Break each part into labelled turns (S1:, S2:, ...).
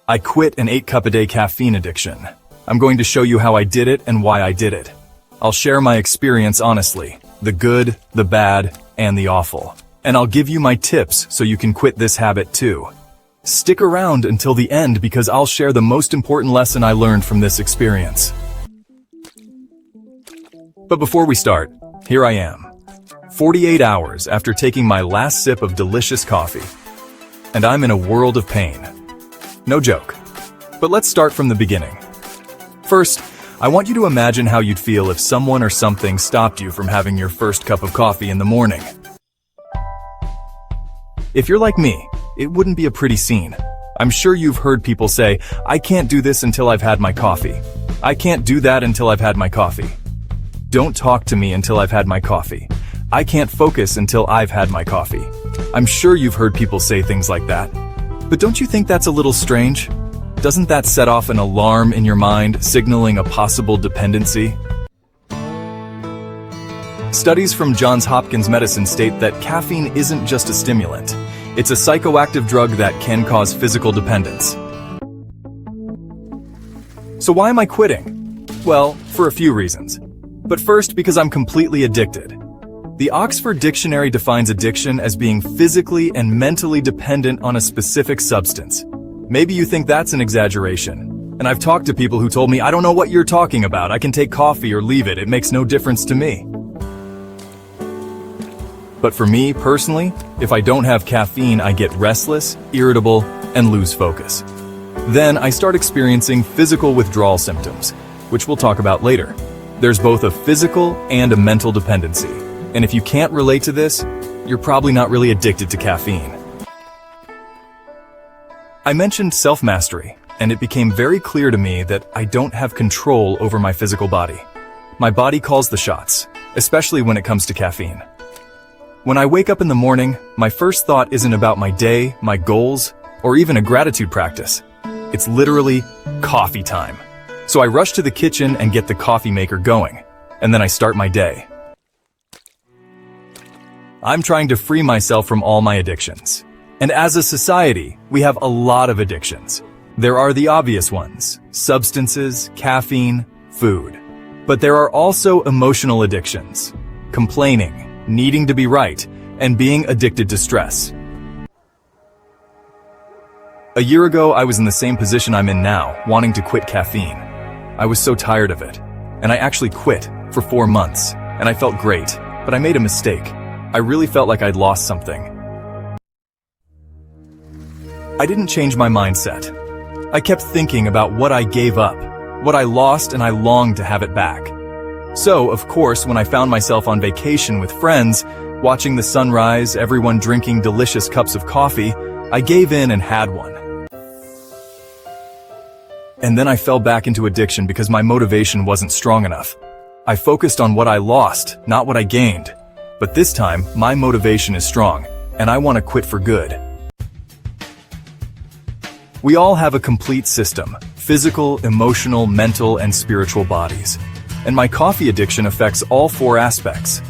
S1: I quit an 8-cup-a-day caffeine addiction. I'm going to show you how I did it and why I did it. I'll share my experience honestly, the good, the bad, and the awful. And I'll give you my tips so you can quit this habit too. Stick around until the end because I'll share the most important lesson I learned from this experience. But before we start, here I am, 48 hours after taking my last sip of delicious coffee. And I'm in a world of pain. No joke. But let's start from the beginning. First, I want you to imagine how you'd feel if someone or something stopped you from having your first cup of coffee in the morning. If you're like me, it wouldn't be a pretty scene. I'm sure you've heard people say, "I can't do this until I've had my coffee. I can't do that until I've had my coffee. Don't talk to me until I've had my coffee. I can't focus until I've had my coffee." I'm sure you've heard people say things like that. But don't you think that's a little strange? Doesn't that set off an alarm in your mind, signaling a possible dependency? Studies from Johns Hopkins Medicine state that caffeine isn't just a stimulant. It's a psychoactive drug that can cause physical dependence. So why am I quitting? Well, for a few reasons. But first, because I'm completely addicted. The Oxford Dictionary defines addiction as being physically and mentally dependent on a specific substance. Maybe you think that's an exaggeration. And I've talked to people who told me, "I don't know what you're talking about. I can take coffee or leave it. It makes no difference to me." But for me, personally, if I don't have caffeine, I get restless, irritable, and lose focus. Then I start experiencing physical withdrawal symptoms, which we'll talk about later. There's both a physical and a mental dependency. And if you can't relate to this, you're probably not really addicted to caffeine. I mentioned self-mastery, and it became very clear to me that I don't have control over my physical body. My body calls the shots, especially when it comes to caffeine. When I wake up in the morning, my first thought isn't about my day, my goals, or even a gratitude practice. It's literally coffee time. So I rush to the kitchen and get the coffee maker going, and then I start my day. I'm trying to free myself from all my addictions. And as a society, we have a lot of addictions. There are the obvious ones: substances, caffeine, food. But there are also emotional addictions: complaining, needing to be right, and being addicted to stress. A year ago, I was in the same position I'm in now, wanting to quit caffeine. I was so tired of it. And I actually quit for 4 months, and I felt great, but I made a mistake. I really felt like I'd lost something. I didn't change my mindset. I kept thinking about what I gave up, what I lost, and I longed to have it back. So, of course, when I found myself on vacation with friends, watching the sunrise, everyone drinking delicious cups of coffee, I gave in and had one. And then I fell back into addiction because my motivation wasn't strong enough. I focused on what I lost, not what I gained. But this time, my motivation is strong, and I want to quit for good. We all have a complete system: physical, emotional, mental, and spiritual bodies. And my coffee addiction affects all 4 aspects.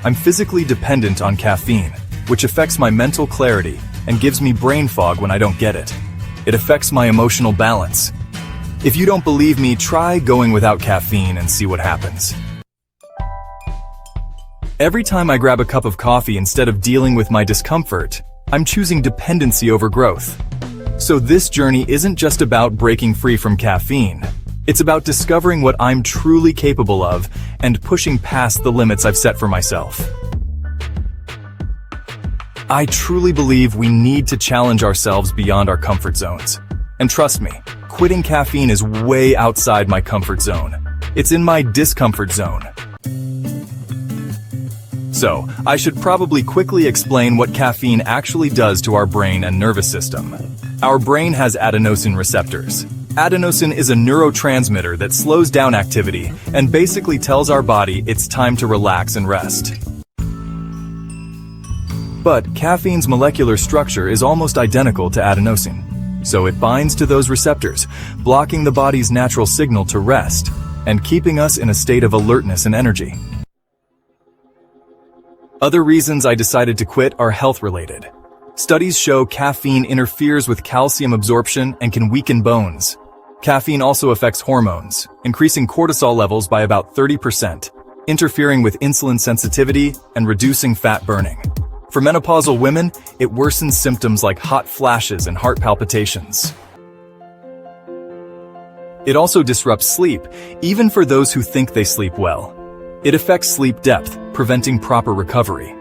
S1: I'm physically dependent on caffeine, which affects my mental clarity and gives me brain fog when I don't get it. It affects my emotional balance. If you don't believe me, try going without caffeine and see what happens. Every time I grab a cup of coffee, instead of dealing with my discomfort, I'm choosing dependency over growth. So this journey isn't just about breaking free from caffeine. It's about discovering what I'm truly capable of and pushing past the limits I've set for myself. I truly believe we need to challenge ourselves beyond our comfort zones. And trust me, quitting caffeine is way outside my comfort zone. It's in my discomfort zone. So, I should probably quickly explain what caffeine actually does to our brain and nervous system. Our brain has adenosine receptors. Adenosine is a neurotransmitter that slows down activity and basically tells our body it's time to relax and rest. But caffeine's molecular structure is almost identical to adenosine, so it binds to those receptors, blocking the body's natural signal to rest and keeping us in a state of alertness and energy. Other reasons I decided to quit are health-related. Studies show caffeine interferes with calcium absorption and can weaken bones. Caffeine also affects hormones, increasing cortisol levels by about 30%, interfering with insulin sensitivity and reducing fat burning. For menopausal women, it worsens symptoms like hot flashes and heart palpitations. It also disrupts sleep, even for those who think they sleep well. It affects sleep depth, preventing proper recovery.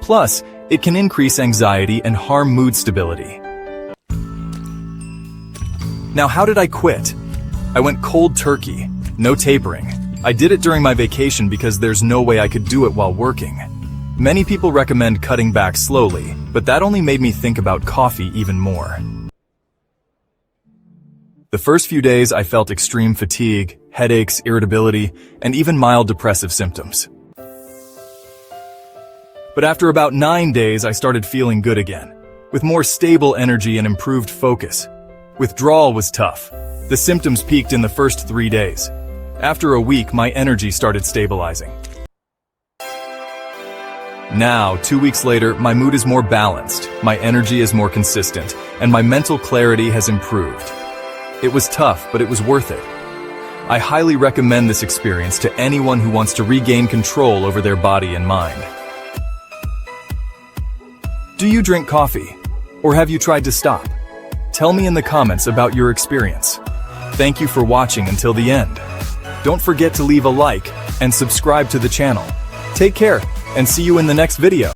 S1: Plus, it can increase anxiety and harm mood stability. Now, how did I quit? I went cold turkey, no tapering. I did it during my vacation because there's no way I could do it while working. Many people recommend cutting back slowly, but that only made me think about coffee even more. The first few days I felt extreme fatigue, headaches, irritability, and even mild depressive symptoms. But after about 9 days, I started feeling good again, with more stable energy and improved focus. Withdrawal was tough. The symptoms peaked in the first 3 days. After a week, my energy started stabilizing. Now, 2 weeks later, my mood is more balanced, my energy is more consistent, and my mental clarity has improved. It was tough, but it was worth it. I highly recommend this experience to anyone who wants to regain control over their body and mind. Do you drink coffee? Or have you tried to stop? Tell me in the comments about your experience. Thank you for watching until the end. Don't forget to leave a like and subscribe to the channel. Take care, and see you in the next video.